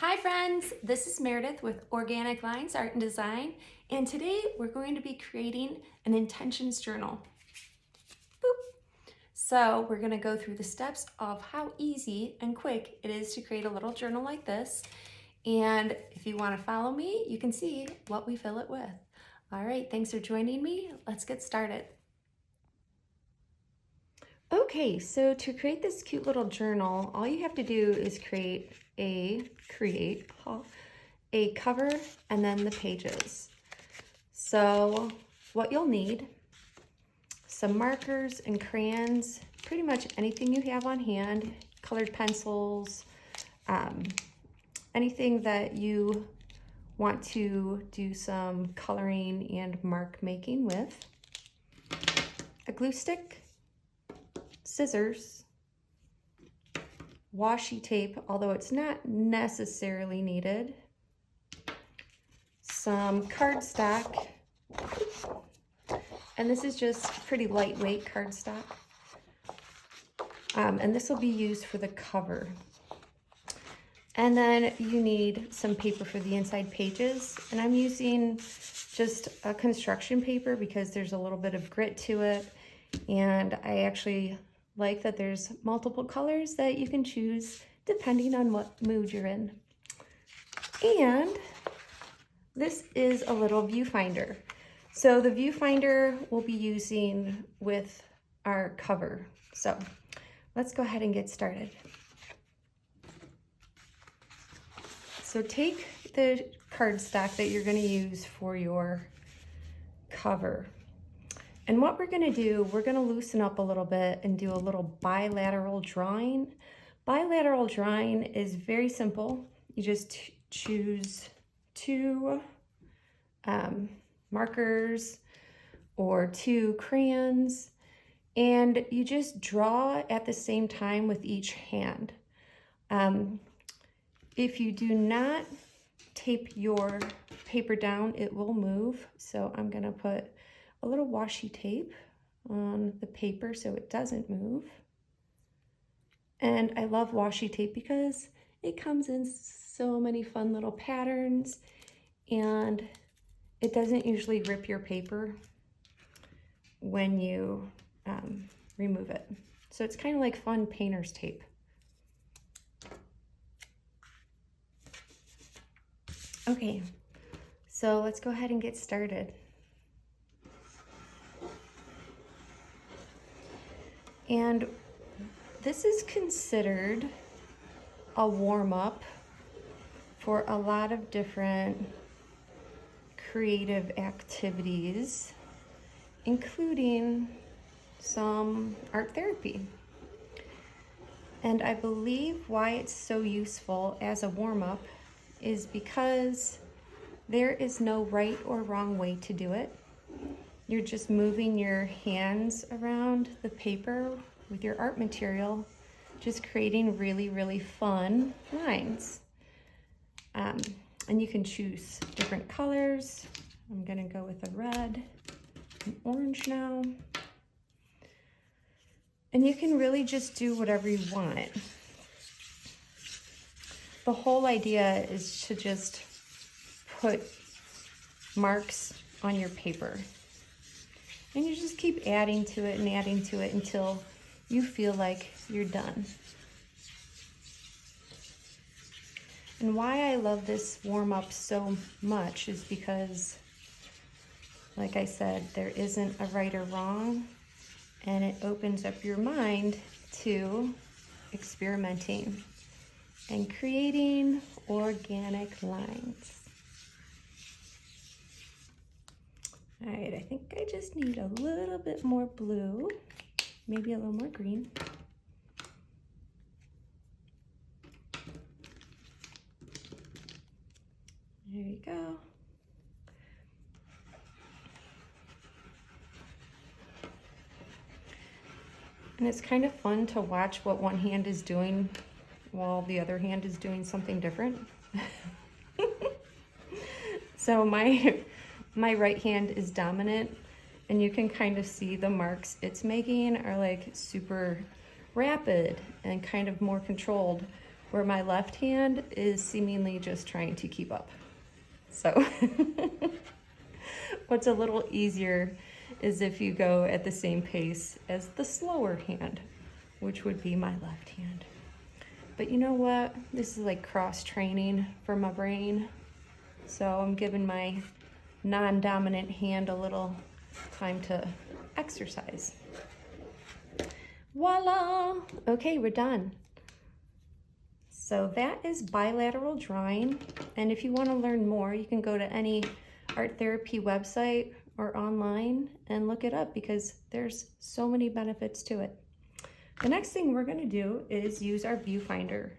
Hi friends, this is Meredith with Organic Lines Art and Design, and today we're going to be creating an intentions journal. Boop. So we're going to go through the steps of how easy and quick it is to create a little journal like this, and if you want to follow me, you can see what we fill it with. All right, thanks for joining me. Let's get started. Okay, so to create this cute little journal, all you have to do is create a cover and then the pages. So what you'll need, some markers and crayons, pretty much anything you have on hand, colored pencils, anything that you want to do some coloring and mark making with, a glue stick, scissors, washi tape, although it's not necessarily needed, some cardstock, and this is just pretty lightweight cardstock, and this will be used for the cover. And then you need some paper for the inside pages, and I'm using just a construction paper because there's a little bit of grit to it, and I actually like that there's multiple colors that you can choose depending on what mood you're in. And this is a little viewfinder. So the viewfinder we'll be using with our cover. So let's go ahead and get started. So take the cardstock that you're going to use for your cover. And what we're going to do, we're going to loosen up a little bit and do a little bilateral drawing. Bilateral drawing is very simple. You just choose two markers or two crayons, and you just draw at the same time with each hand. If you do not tape your paper down, it will move. So I'm going to put a little washi tape on the paper so it doesn't move. And I love washi tape because it comes in so many fun little patterns, and it doesn't usually rip your paper when you remove it. So it's kind of like fun painter's tape. Okay, so let's go ahead and get started. And this is considered a warm-up for a lot of different creative activities, including some art therapy. And I believe why it's so useful as a warm-up is because there is no right or wrong way to do it. You're just moving your hands around the paper with your art material, just creating really, really fun lines. And you can choose different colors. I'm gonna go with a red and orange now. And you can really just do whatever you want. The whole idea is to just put marks on your paper. And you just keep adding to it and adding to it until you feel like you're done. And why I love this warm-up so much is because, like I said, there isn't a right or wrong, and it opens up your mind to experimenting and creating organic lines. All right, I think I just need a little bit more blue, maybe a little more green. There you go. And it's kind of fun to watch what one hand is doing while the other hand is doing something different. So my right hand is dominant, and you can kind of see the marks it's making are like super rapid and kind of more controlled, where my left hand is seemingly just trying to keep up. So what's a little easier is if you go at the same pace as the slower hand, which would be my left hand. But you know what? This is like cross training for my brain. So I'm giving my non-dominant hand a little time to exercise. Voila! Okay, we're done. So that is bilateral drawing. And if you want to learn more, you can go to any art therapy website or online and look it up because there's so many benefits to it. The next thing we're going to do is use our viewfinder.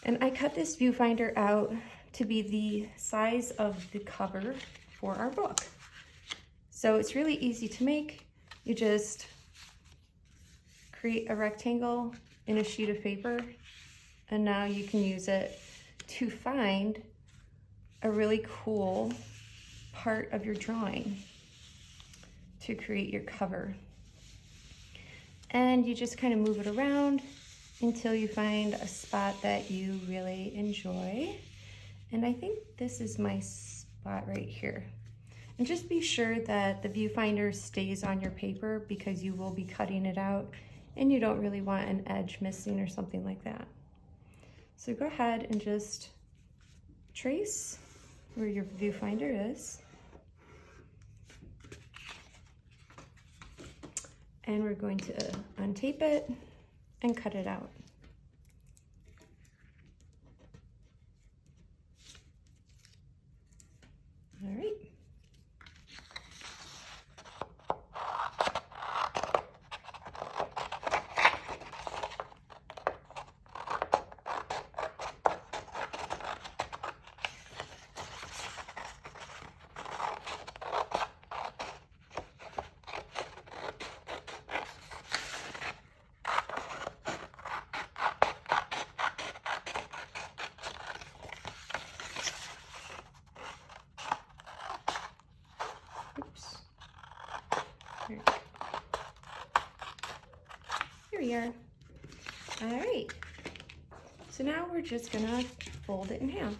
And I cut this viewfinder out to be the size of the cover for our book. So it's really easy to make. You just create a rectangle in a sheet of paper, and now you can use it to find a really cool part of your drawing to create your cover. And you just kind of move it around until you find a spot that you really enjoy. And I think this is my spot right here. And just be sure that the viewfinder stays on your paper because you will be cutting it out and you don't really want an edge missing or something like that. So go ahead and just trace where your viewfinder is. And we're going to untape it and cut it out. All right. Oops. Here we are. All right. So now we're just gonna fold it in half.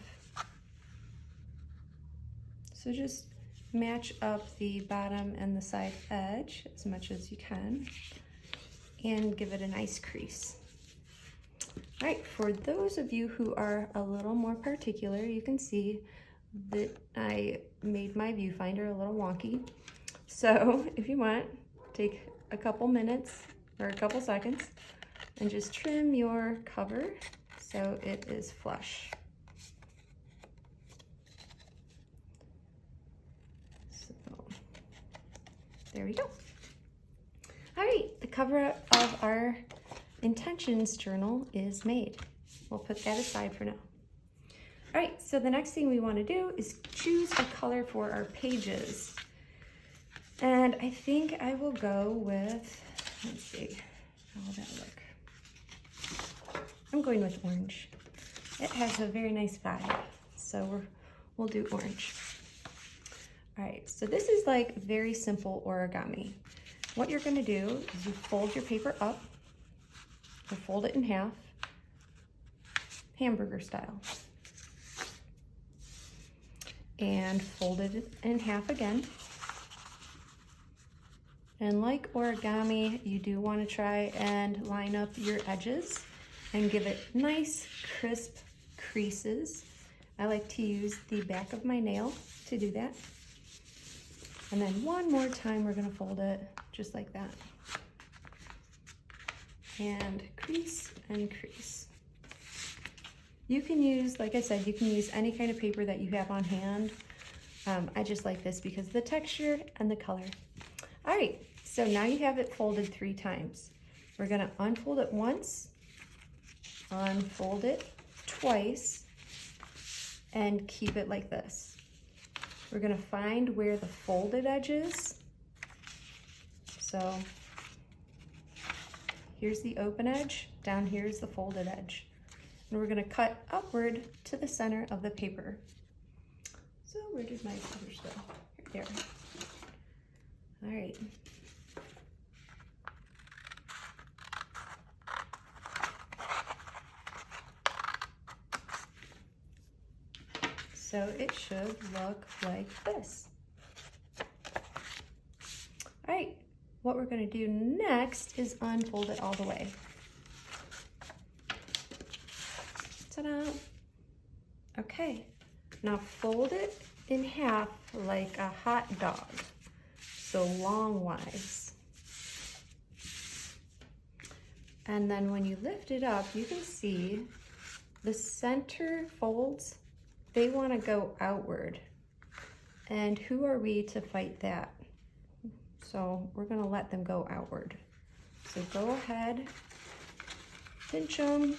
So just match up the bottom and the side edge as much as you can and give it a nice crease. All right, for those of you who are a little more particular, you can see that I made my viewfinder a little wonky. So if you want, take a couple minutes or a couple seconds and just trim your cover so it is flush. So there we go. All right, the cover of our intentions journal is made. We'll put that aside for now. All right, so the next thing we want to do is choose a color for our pages. And I think I will go with, let's see, how will that look? I'm going with orange. It has a very nice vibe, so we'll do orange. All right, so this is like very simple origami. What you're gonna do is you fold your paper up, or fold it in half, hamburger style. And fold it in half again. And like origami, you do want to try and line up your edges and give it nice, crisp creases. I like to use the back of my nail to do that. And then one more time, we're going to fold it just like that. And crease and crease. You can use, like I said, you can use any kind of paper that you have on hand. I just like this because of the texture and the color. All right, so now you have it folded 3 times. We're gonna unfold it once, unfold it twice, and keep it like this. We're gonna find where the folded edge is. So here's the open edge, down here is the folded edge. And we're gonna cut upward to the center of the paper. So where did my scissors go? There. All right. So it should look like this. All right, what we're gonna do next is unfold it all the way. Ta-da! Okay, now fold it in half like a hot dog, so longwise. And then when you lift it up, you can see the center folds, they want to go outward. And who are we to fight that? So we're going to let them go outward. So go ahead, pinch them,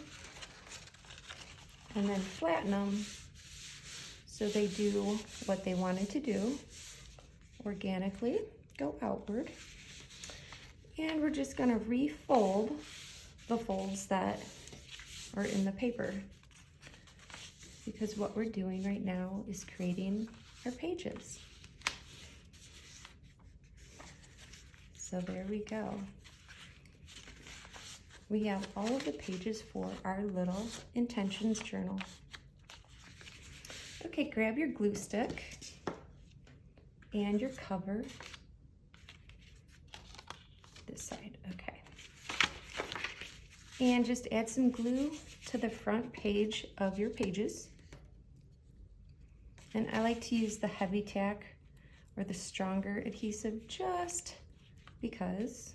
and then flatten them so they do what they wanted to do, organically go outward. And we're just going to refold the folds that are in the paper, because what we're doing right now is creating our pages. So there we go. We have all of the pages for our little intentions journal. Okay, grab your glue stick and your cover. This side, okay. And just add some glue to the front page of your pages. And I like to use the heavy tack or the stronger adhesive just because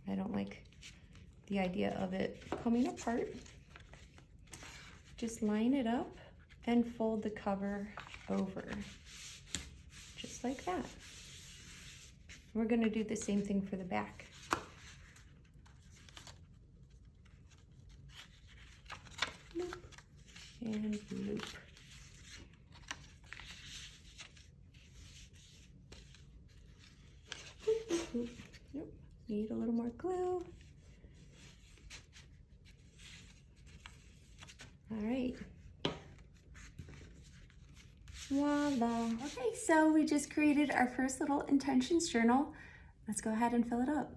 I don't like the idea of it coming apart. Just line it up and fold the cover over, just like that. We're gonna do the same thing for the back. Loop and loop. Nope, need a little more glue. All right. Voila. Okay, so we just created our first little intentions journal. Let's go ahead and fill it up.